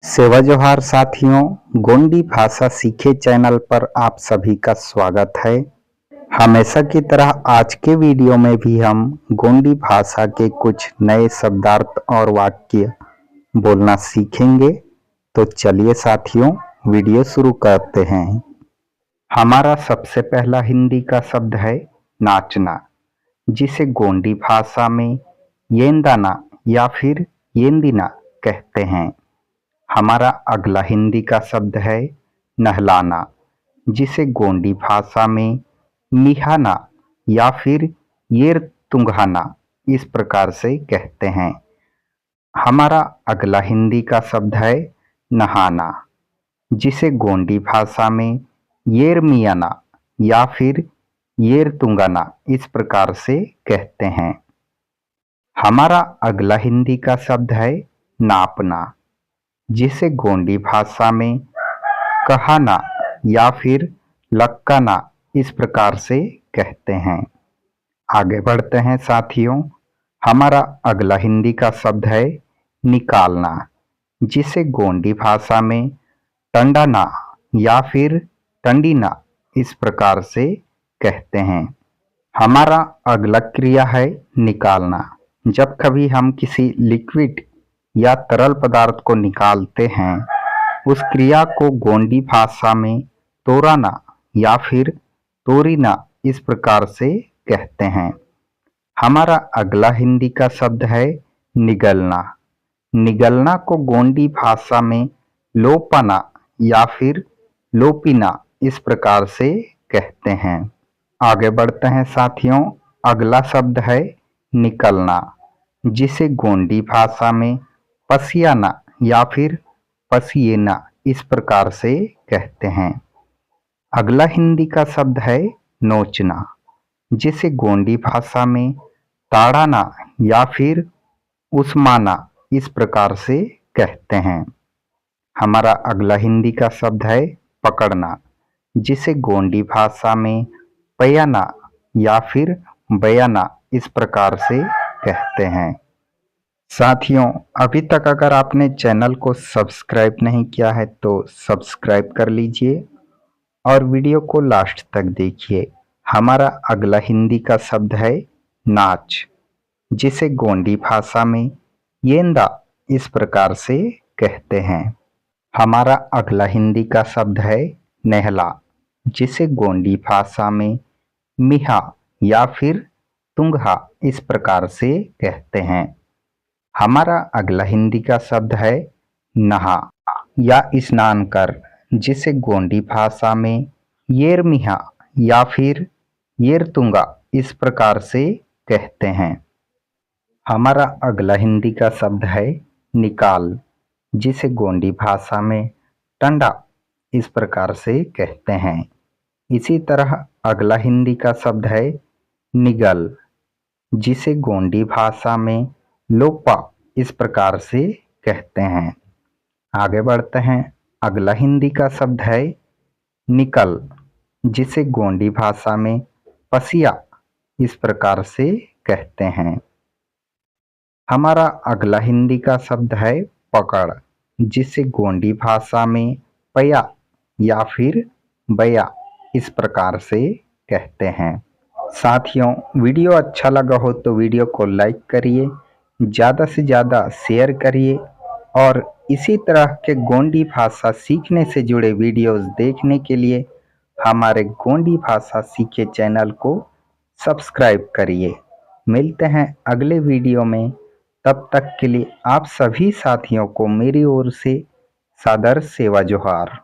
सेवा जोहार साथियों, गोंडी भाषा सीखे चैनल पर आप सभी का स्वागत है। हमेशा की तरह आज के वीडियो में भी हम गोंडी भाषा के कुछ नए शब्दार्थ और वाक्य बोलना सीखेंगे। तो चलिए साथियों, वीडियो शुरू करते हैं। हमारा सबसे पहला हिंदी का शब्द है नाचना, जिसे गोंडी भाषा में येंदाना या फिर येंदिना कहते हैं। हमारा अगला हिंदी का शब्द है नहलाना, जिसे गोंडी भाषा में मिहाना या फिर येर तुंघाना इस प्रकार से कहते हैं। हमारा अगला हिंदी का शब्द है नहाना, जिसे गोंडी भाषा में येर मियाना या फिर येर तुंगाना इस प्रकार से कहते हैं। हमारा अगला हिंदी का शब्द है नापना, जिसे गोंडी भाषा में कहाना या फिर लक्काना इस प्रकार से कहते हैं। आगे बढ़ते हैं साथियों। हमारा अगला हिंदी का शब्द है निकालना, जिसे गोंडी भाषा में टंडाना या फिर टंडीना इस प्रकार से कहते हैं। हमारा अगला क्रिया है निकालना। जब कभी हम किसी लिक्विड या तरल पदार्थ को निकालते हैं, उस क्रिया को गोंडी भाषा में तोराना या फिर तोरीना इस प्रकार से कहते हैं। हमारा अगला हिंदी का शब्द है निगलना। निगलना को गोंडी भाषा में लोपाना या फिर लोपीना इस प्रकार से कहते हैं। आगे बढ़ते हैं साथियों। अगला शब्द है निकलना, जिसे गोंडी भाषा में पसियाना या फिर पसिएना इस प्रकार से कहते हैं। अगला हिंदी का शब्द है नोचना, जिसे गोंडी भाषा में ताड़ाना या फिर उस्माना इस प्रकार से कहते हैं। हमारा अगला हिंदी का शब्द है पकड़ना, जिसे गोंडी भाषा में पयाना या फिर बयाना इस प्रकार से कहते हैं। साथियों, अभी तक अगर आपने चैनल को सब्सक्राइब नहीं किया है तो सब्सक्राइब कर लीजिए और वीडियो को लास्ट तक देखिए। हमारा अगला हिंदी का शब्द है नाच, जिसे गोंडी भाषा में येंदा इस प्रकार से कहते हैं। हमारा अगला हिंदी का शब्द है नहला, जिसे गोंडी भाषा में मिहा या फिर तुंगहा इस प्रकार से कहते हैं। हमारा अगला हिंदी का शब्द है नहा या स्नान कर, जिसे गोंडी भाषा में येर मिहा या फिर येर तुंगा इस प्रकार से कहते हैं। हमारा अगला हिंदी का शब्द है निकाल, जिसे गोंडी भाषा में टंडा इस प्रकार से कहते हैं। इसी तरह अगला हिंदी का शब्द है निगल, जिसे गोंडी भाषा में लोपा इस प्रकार से कहते हैं। आगे बढ़ते हैं। अगला हिंदी का शब्द है निकल, जिसे गोंडी भाषा में पसिया इस प्रकार से कहते हैं। हमारा अगला हिंदी का शब्द है पकड़, जिसे गोंडी भाषा में पया या फिर बया इस प्रकार से कहते हैं। साथियों, वीडियो अच्छा लगा हो तो वीडियो को लाइक करिए, ज़्यादा से ज़्यादा शेयर करिए और इसी तरह के गोंडी भाषा सीखने से जुड़े वीडियोस देखने के लिए हमारे गोंडी भाषा सीखे चैनल को सब्सक्राइब करिए। मिलते हैं अगले वीडियो में, तब तक के लिए आप सभी साथियों को मेरी ओर से सादर सेवा जोहार।